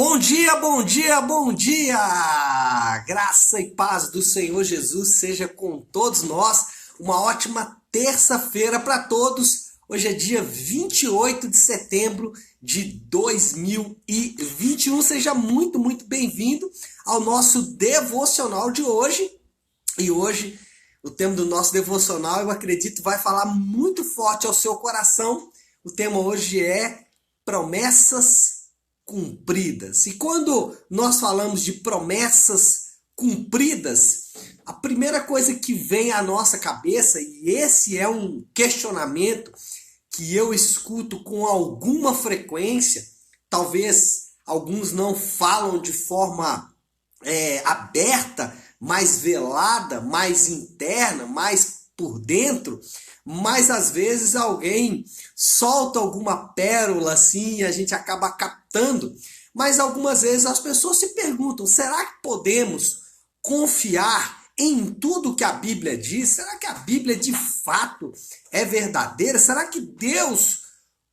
Bom dia, bom dia, bom dia! Graça e paz do Senhor Jesus seja com todos nós. Uma ótima terça-feira para todos. Hoje é dia 28 de setembro de 2021. Seja muito bem-vindo ao nosso devocional de hoje. E hoje, o tema do nosso devocional, eu acredito, vai falar muito forte ao seu coração. O tema hoje é promessas cumpridas. E quando nós falamos de promessas cumpridas, a primeira coisa que vem à nossa cabeça, e esse é um questionamento que eu escuto com alguma frequência, talvez alguns não falam de forma aberta, mais velada, mais interna, mais por dentro, mas às vezes alguém solta alguma pérola assim e a gente acaba captando. Mas algumas vezes as pessoas se perguntam, será que podemos confiar em tudo que a Bíblia diz? Será que a Bíblia de fato é verdadeira? Será que Deus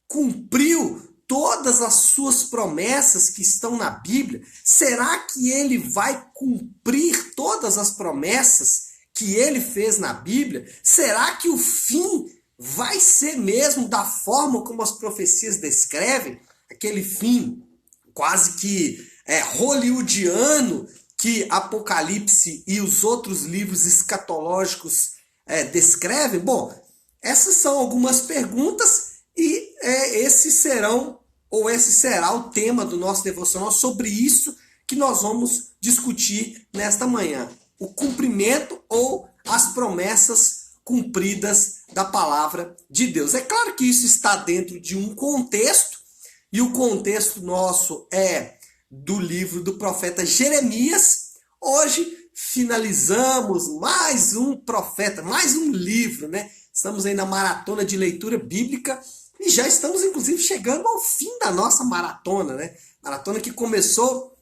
cumpriu todas as suas promessas que estão na Bíblia? Será que ele vai cumprir todas as promessas que ele fez na Bíblia? Será que o fim vai ser mesmo da forma como as profecias descrevem? Aquele fim quase que hollywoodiano que Apocalipse e os outros livros escatológicos descrevem? Bom, essas são algumas perguntas e esse será o tema do nosso devocional. Sobre isso que nós vamos discutir nesta manhã. O cumprimento ou as promessas cumpridas da palavra de Deus. É claro que isso está dentro de um contexto, e o contexto nosso é do livro do profeta Jeremias. Hoje finalizamos mais um profeta, mais um livro, né? Estamos aí na maratona de leitura bíblica e já estamos, inclusive, chegando ao fim da nossa maratona, né? Maratona que começou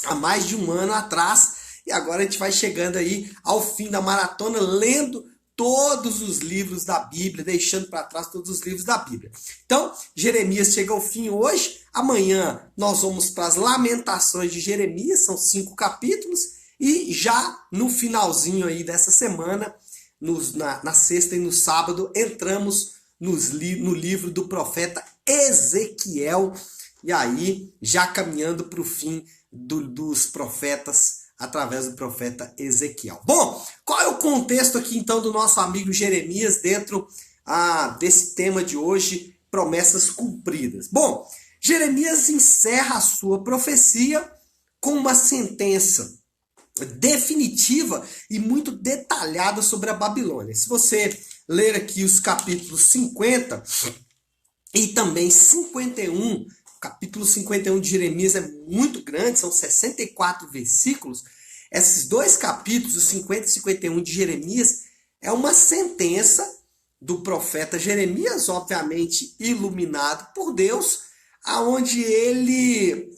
há mais de um ano atrás. E agora a gente vai chegando aí ao fim da maratona, lendo todos os livros da Bíblia, deixando para trás todos os livros da Bíblia. Então, Jeremias chega ao fim hoje. Amanhã nós vamos para as Lamentações de Jeremias, são 5 capítulos. E já no finalzinho aí dessa semana, na sexta e no sábado, entramos no livro do profeta Ezequiel. E aí, já caminhando para o fim dos profetas, através do profeta Ezequiel. Bom, qual é o contexto aqui então do nosso amigo Jeremias dentro desse tema de hoje, promessas cumpridas? Bom, Jeremias encerra a sua profecia com uma sentença definitiva e muito detalhada sobre a Babilônia. Se você ler aqui os capítulos 50 e também 51, o capítulo 51 de Jeremias é muito grande, são 64 versículos. Esses dois capítulos, os 50 e 51 de Jeremias, é uma sentença do profeta Jeremias, obviamente iluminado por Deus, aonde ele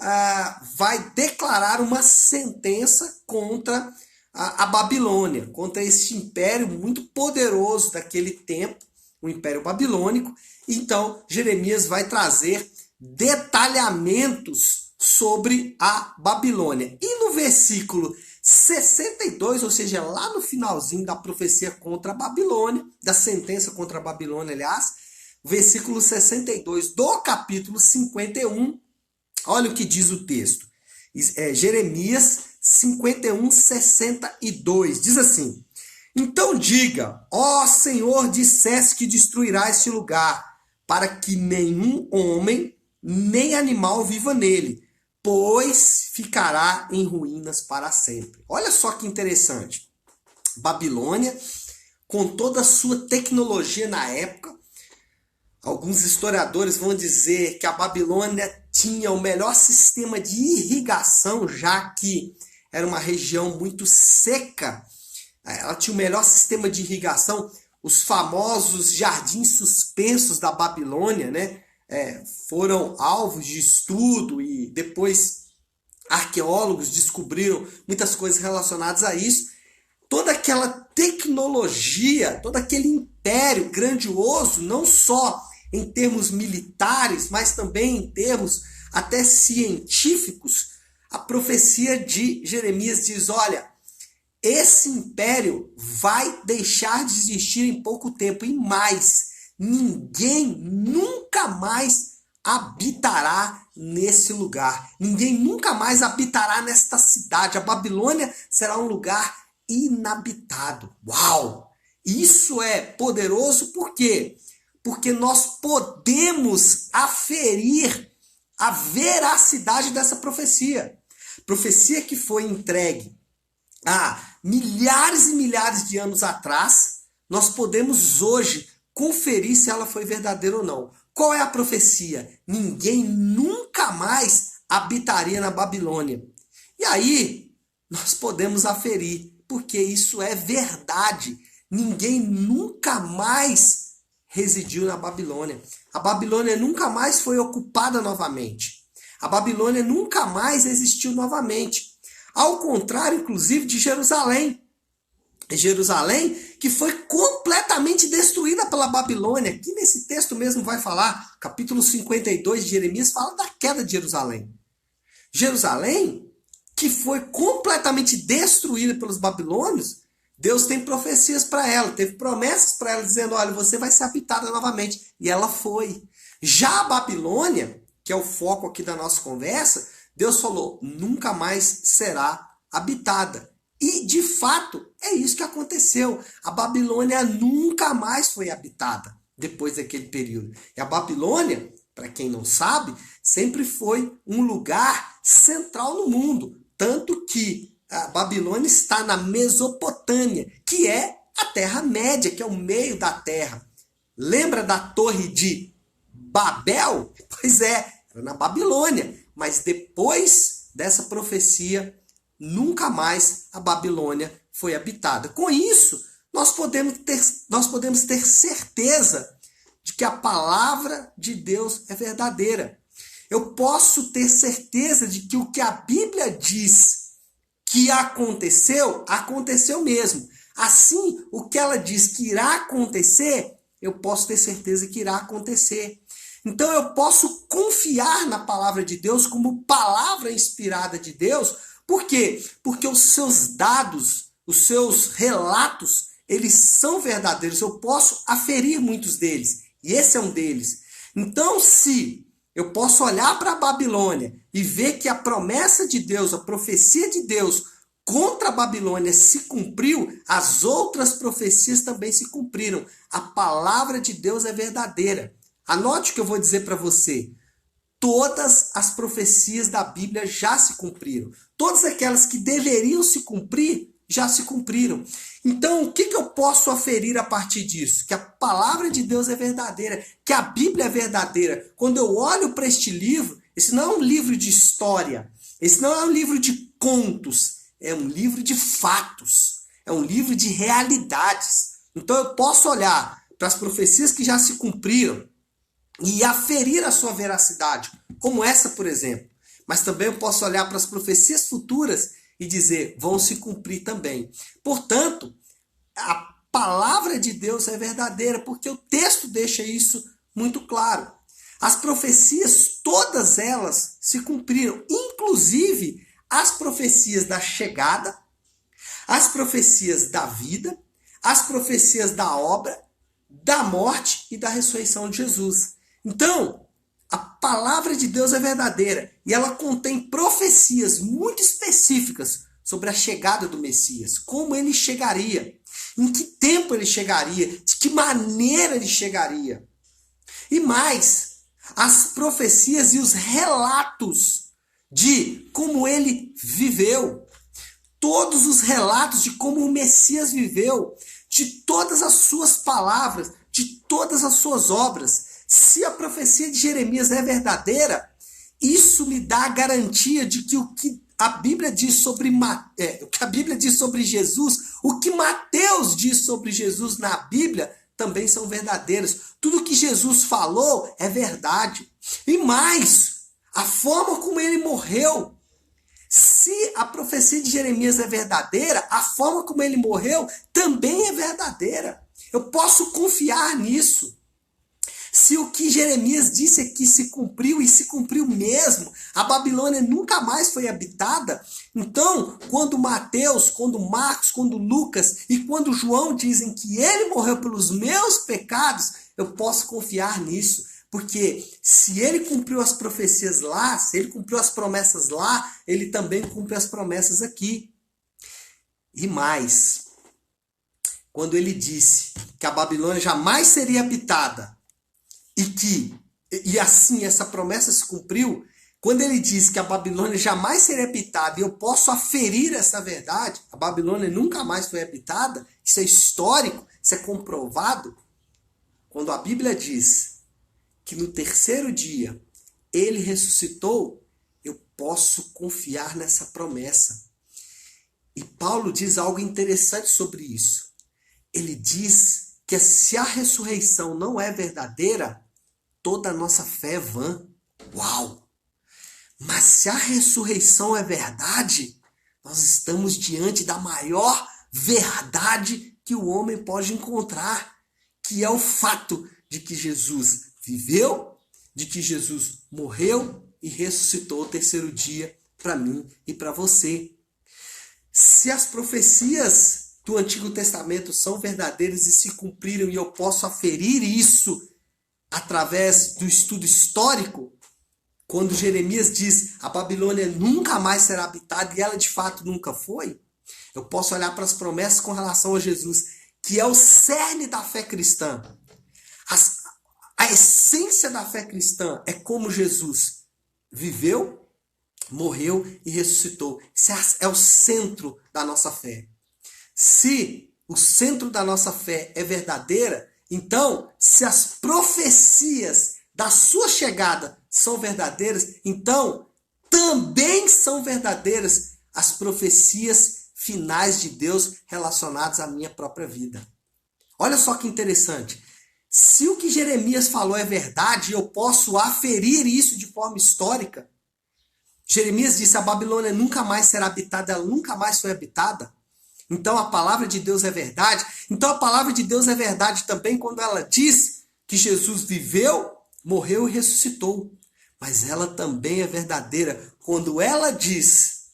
vai declarar uma sentença contra a Babilônia, contra este império muito poderoso daquele tempo, o Império Babilônico. Então, Jeremias vai trazer detalhamentos sobre a Babilônia. E no versículo 62, ou seja, lá no finalzinho da profecia contra a Babilônia, da sentença contra a Babilônia, aliás, versículo 62 do capítulo 51, olha o que diz o texto. Jeremias 51, 62, diz assim: então diga, ó Senhor, disseste que destruirá este lugar, para que nenhum homem nem animal viva nele, pois ficará em ruínas para sempre. Olha só que interessante. Babilônia, com toda a sua tecnologia na época, alguns historiadores vão dizer que a Babilônia tinha o melhor sistema de irrigação, já que era uma região muito seca. Ela tinha o melhor sistema de irrigação. Os famosos jardins suspensos da Babilônia, né? Foram alvos de estudo e depois arqueólogos descobriram muitas coisas relacionadas a isso. Toda aquela tecnologia, todo aquele império grandioso, não só em termos militares, mas também em termos até científicos, profecia de Jeremias diz: olha, esse império vai deixar de existir em pouco tempo, e mais, ninguém nunca mais habitará nesse lugar. Ninguém nunca mais habitará nesta cidade. A Babilônia será um lugar inabitado. Uau! Isso é poderoso, por quê? Porque nós podemos aferir a veracidade dessa profecia. Profecia que foi entregue há milhares e milhares de anos atrás, nós podemos hoje conferir se ela foi verdadeira ou não. Qual é a profecia? Ninguém nunca mais habitaria na Babilônia. E aí, nós podemos aferir, porque isso é verdade. Ninguém nunca mais residiu na Babilônia. A Babilônia nunca mais foi ocupada novamente. A Babilônia nunca mais existiu novamente. Ao contrário, inclusive, de Jerusalém. Jerusalém, que foi completamente destruída pela Babilônia. Aqui nesse texto mesmo vai falar, capítulo 52 de Jeremias, fala da queda de Jerusalém. Jerusalém, que foi completamente destruída pelos babilônios, Deus tem profecias para ela, teve promessas para ela, dizendo: olha, você vai ser habitada novamente. E ela foi. Já a Babilônia, que é o foco aqui da nossa conversa, Deus falou: nunca mais será habitada. E, de fato, é isso que aconteceu. A Babilônia nunca mais foi habitada depois daquele período. E a Babilônia, para quem não sabe, sempre foi um lugar central no mundo. Tanto que a Babilônia está na Mesopotâmia, que é a Terra-média, que é o meio da Terra. Lembra da Torre de Babel? Pois é, era na Babilônia. Mas depois dessa profecia, nunca mais a Babilônia foi habitada. Com isso, nós podemos ter certeza de que a palavra de Deus é verdadeira. Eu posso ter certeza de que o que a Bíblia diz que aconteceu, aconteceu mesmo. Assim, o que ela diz que irá acontecer, eu posso ter certeza que irá acontecer. Então eu posso confiar na palavra de Deus como palavra inspirada de Deus. Por quê? Porque os seus dados, os seus relatos, eles são verdadeiros. Eu posso aferir muitos deles. E esse é um deles. Então, se eu posso olhar para a Babilônia e ver que a promessa de Deus, a profecia de Deus contra a Babilônia se cumpriu, as outras profecias também se cumpriram. A palavra de Deus é verdadeira. Anote o que eu vou dizer para você. Todas as profecias da Bíblia já se cumpriram. Todas aquelas que deveriam se cumprir, já se cumpriram. Então, o que eu posso aferir a partir disso? Que a palavra de Deus é verdadeira, que a Bíblia é verdadeira. Quando eu olho para este livro, esse não é um livro de história, esse não é um livro de contos, é um livro de fatos, é um livro de realidades. Então, eu posso olhar para as profecias que já se cumpriram e aferir a sua veracidade, como essa, por exemplo. Mas também eu posso olhar para as profecias futuras e dizer: vão se cumprir também. Portanto, a palavra de Deus é verdadeira, porque o texto deixa isso muito claro. As profecias, todas elas se cumpriram, inclusive as profecias da chegada, as profecias da vida, as profecias da obra, da morte e da ressurreição de Jesus. Então, a palavra de Deus é verdadeira e ela contém profecias muito específicas sobre a chegada do Messias, como ele chegaria, em que tempo ele chegaria, de que maneira ele chegaria. E mais, as profecias e os relatos de como ele viveu, todos os relatos de como o Messias viveu, de todas as suas palavras, de todas as suas obras. Se a profecia de Jeremias é verdadeira, isso me dá a garantia de que o que a Bíblia diz sobre Jesus, o que Mateus diz sobre Jesus na Bíblia, também são verdadeiros. Tudo que Jesus falou é verdade. E mais, a forma como ele morreu. Se a profecia de Jeremias é verdadeira, a forma como ele morreu também é verdadeira. Eu posso confiar nisso. Se o que Jeremias disse aqui se cumpriu, e se cumpriu mesmo, a Babilônia nunca mais foi habitada, então, quando Mateus, quando Marcos, quando Lucas e quando João dizem que ele morreu pelos meus pecados, eu posso confiar nisso. Porque se ele cumpriu as profecias lá, se ele cumpriu as promessas lá, ele também cumpre as promessas aqui. E mais, quando ele disse que a Babilônia jamais seria habitada, e assim essa promessa se cumpriu, quando ele diz que a Babilônia jamais seria habitada, e eu posso aferir essa verdade, a Babilônia nunca mais foi habitada, isso é histórico, isso é comprovado. Quando a Bíblia diz que no terceiro dia ele ressuscitou, eu posso confiar nessa promessa. E Paulo diz algo interessante sobre isso. Ele diz que se a ressurreição não é verdadeira, toda a nossa fé é vã. Uau! Mas se a ressurreição é verdade, nós estamos diante da maior verdade que o homem pode encontrar, que é o fato de que Jesus viveu, de que Jesus morreu e ressuscitou o terceiro dia para mim e para você. Se as profecias do Antigo Testamento são verdadeiras e se cumpriram, e eu posso aferir isso através do estudo histórico, quando Jeremias diz a Babilônia nunca mais será habitada, e ela de fato nunca foi, eu posso olhar para as promessas com relação a Jesus, que é o cerne da fé cristã. A essência da fé cristã é como Jesus viveu, morreu e ressuscitou. Esse é o centro da nossa fé. Se o centro da nossa fé é verdadeira, então, se as profecias da sua chegada são verdadeiras, então também são verdadeiras as profecias finais de Deus relacionadas à minha própria vida. Olha só que interessante. Se o que Jeremias falou é verdade, eu posso aferir isso de forma histórica. Jeremias disse, a Babilônia nunca mais será habitada, ela nunca mais foi habitada. Então a palavra de Deus é verdade. Então a palavra de Deus é verdade também quando ela diz que Jesus viveu, morreu e ressuscitou. Mas ela também é verdadeira quando ela diz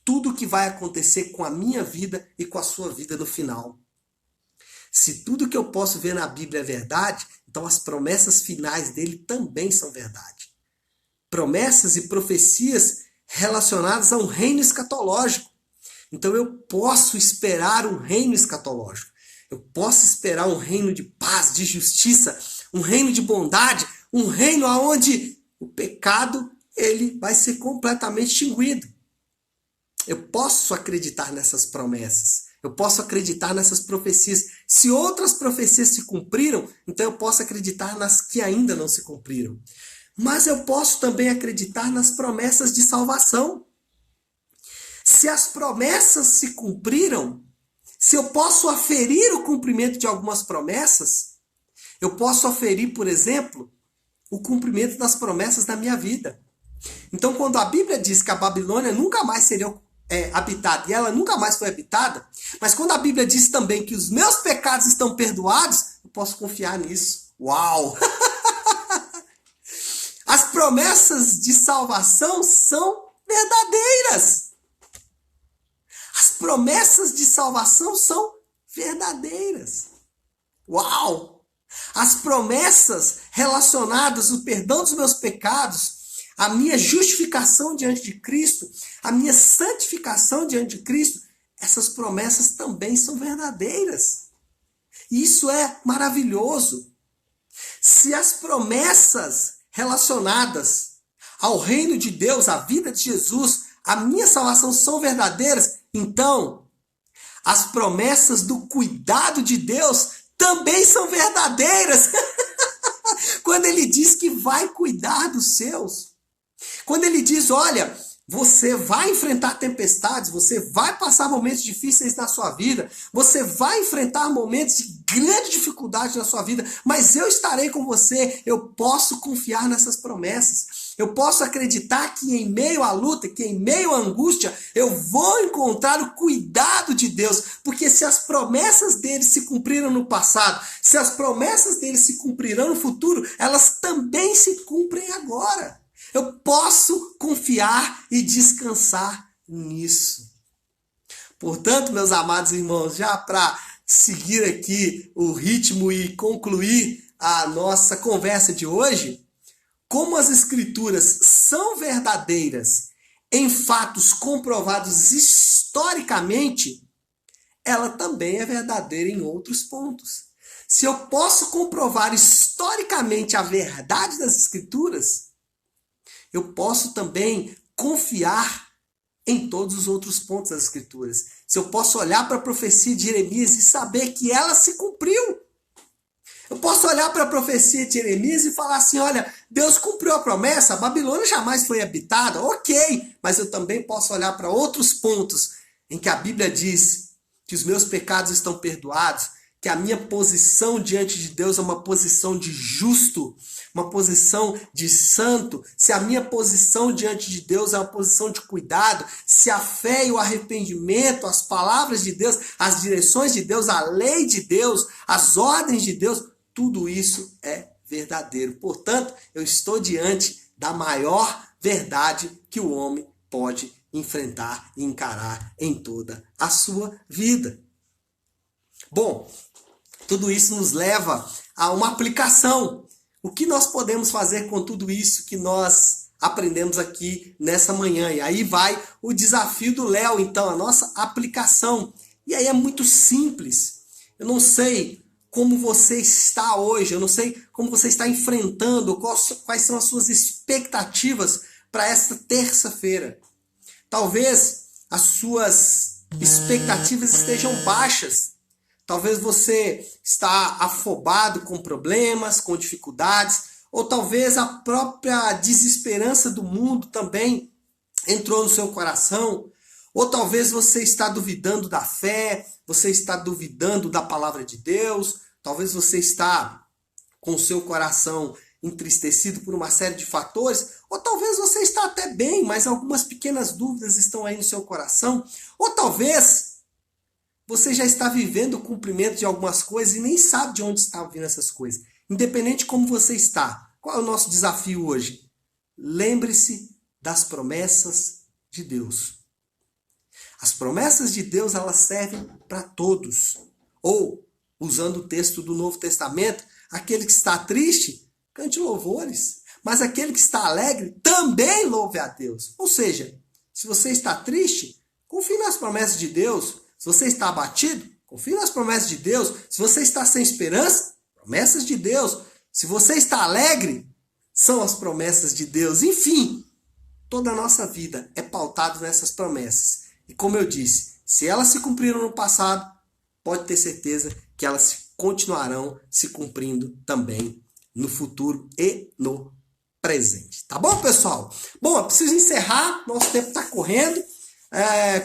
tudo o que vai acontecer com a minha vida e com a sua vida no final. Se tudo que eu posso ver na Bíblia é verdade, então as promessas finais dele também são verdade. Promessas e profecias relacionadas a um reino escatológico. Então eu posso esperar um reino escatológico. Eu posso esperar um reino de paz, de justiça, um reino de bondade, um reino onde o pecado ele vai ser completamente extinguido. Eu posso acreditar nessas promessas. Eu posso acreditar nessas profecias. Se outras profecias se cumpriram, então eu posso acreditar nas que ainda não se cumpriram. Mas eu posso também acreditar nas promessas de salvação. Se as promessas se cumpriram, se eu posso aferir o cumprimento de algumas promessas, eu posso aferir, por exemplo, o cumprimento das promessas da minha vida. Então, quando a Bíblia diz que a Babilônia nunca mais seria habitada, e ela nunca mais foi habitada, mas quando a Bíblia diz também que os meus pecados estão perdoados, eu posso confiar nisso. Uau! As promessas de salvação são verdadeiras. As promessas de salvação são verdadeiras. Uau! As promessas relacionadas ao perdão dos meus pecados, a minha justificação diante de Cristo, a minha santificação diante de Cristo, essas promessas também são verdadeiras. E isso é maravilhoso. Se as promessas relacionadas ao reino de Deus, à vida de Jesus, a minha salvação são verdadeiras, então as promessas do cuidado de Deus também são verdadeiras. Quando ele diz que vai cuidar dos seus, quando ele diz, olha, você vai enfrentar tempestades, você vai passar momentos difíceis na sua vida, você vai enfrentar momentos de grande dificuldade na sua vida, mas eu estarei com você, eu posso confiar nessas promessas. Eu posso acreditar que em meio à luta, que em meio à angústia, eu vou encontrar o cuidado de Deus. Porque se as promessas dele se cumpriram no passado, se as promessas dele se cumprirão no futuro, elas também se cumprem agora. Eu posso confiar e descansar nisso. Portanto, meus amados irmãos, já para seguir aqui o ritmo e concluir a nossa conversa de hoje, como as Escrituras são verdadeiras em fatos comprovados historicamente, ela também é verdadeira em outros pontos. Se eu posso comprovar historicamente a verdade das Escrituras, eu posso também confiar em todos os outros pontos das Escrituras. Se eu posso olhar para a profecia de Jeremias e saber que ela se cumpriu. Eu posso olhar para a profecia de Jeremias e falar assim, olha, Deus cumpriu a promessa, a Babilônia jamais foi habitada, ok, mas eu também posso olhar para outros pontos em que a Bíblia diz que os meus pecados estão perdoados, que a minha posição diante de Deus é uma posição de justo, uma posição de santo, se a minha posição diante de Deus é uma posição de cuidado, se a fé e o arrependimento, as palavras de Deus, as direções de Deus, a lei de Deus, as ordens de Deus, tudo isso é verdadeiro. Portanto, eu estou diante da maior verdade que o homem pode enfrentar e encarar em toda a sua vida. Bom, tudo isso nos leva a uma aplicação. O que nós podemos fazer com tudo isso que nós aprendemos aqui nessa manhã? E aí vai o desafio do Léo, então, a nossa aplicação. E aí é muito simples. Eu não sei como você está hoje, eu não sei como você está enfrentando, quais são as suas expectativas para esta terça-feira. Talvez as suas expectativas estejam baixas. Talvez você está afobado com problemas, com dificuldades, ou talvez a própria desesperança do mundo também entrou no seu coração, ou talvez você está duvidando da fé, você está duvidando da palavra de Deus, talvez você está com o seu coração entristecido por uma série de fatores, ou talvez você está até bem, mas algumas pequenas dúvidas estão aí no seu coração, ou talvez você já está vivendo o cumprimento de algumas coisas e nem sabe de onde estão vindo essas coisas. Independente de como você está, qual é o nosso desafio hoje? Lembre-se das promessas de Deus. As promessas de Deus, elas servem para todos. Ou, usando o texto do Novo Testamento, aquele que está triste, cante louvores. Mas aquele que está alegre, também louve a Deus. Ou seja, se você está triste, confie nas promessas de Deus. Se você está abatido, confie nas promessas de Deus. Se você está sem esperança, promessas de Deus. Se você está alegre, são as promessas de Deus. Enfim, toda a nossa vida é pautada nessas promessas. E como eu disse, se elas se cumpriram no passado, pode ter certeza que elas continuarão se cumprindo também no futuro e no presente. Tá bom, pessoal? Bom, eu preciso encerrar, nosso tempo está correndo.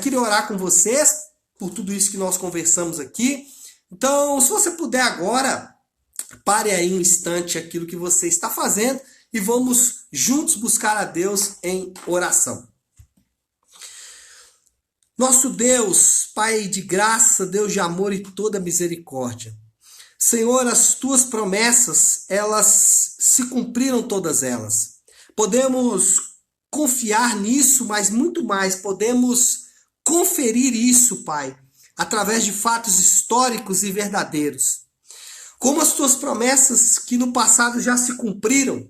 Queria orar com vocês por tudo isso que nós conversamos aqui. Então, se você puder agora, pare aí um instante aquilo que você está fazendo e vamos juntos buscar a Deus em oração. Nosso Deus, Pai de graça, Deus de amor e toda misericórdia. Senhor, as tuas promessas, elas se cumpriram todas elas. Podemos confiar nisso, mas muito mais, podemos conferir isso, Pai, através de fatos históricos e verdadeiros. Como as tuas promessas que no passado já se cumpriram,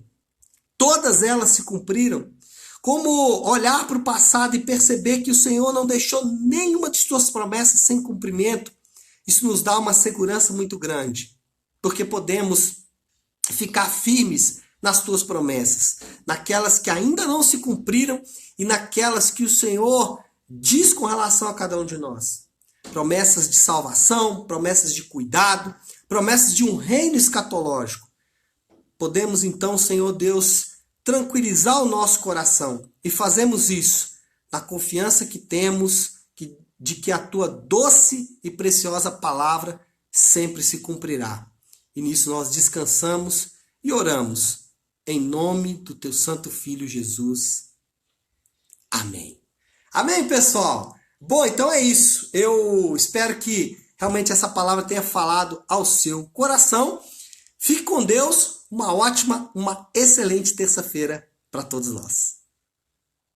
todas elas se cumpriram. Como olhar para o passado e perceber que o Senhor não deixou nenhuma de suas promessas sem cumprimento, isso nos dá uma segurança muito grande, porque podemos ficar firmes nas tuas promessas, naquelas que ainda não se cumpriram e naquelas que o Senhor diz com relação a cada um de nós. Promessas de salvação, promessas de cuidado, promessas de um reino escatológico. Podemos então, Senhor Deus, tranquilizar o nosso coração e fazemos isso na confiança que temos de que a tua doce e preciosa palavra sempre se cumprirá. E nisso nós descansamos e oramos em nome do teu santo filho Jesus. Amém. Amém, pessoal? Bom, então é isso. Eu espero que realmente essa palavra tenha falado ao seu coração. Fique com Deus. Uma ótima, uma excelente terça-feira para todos nós.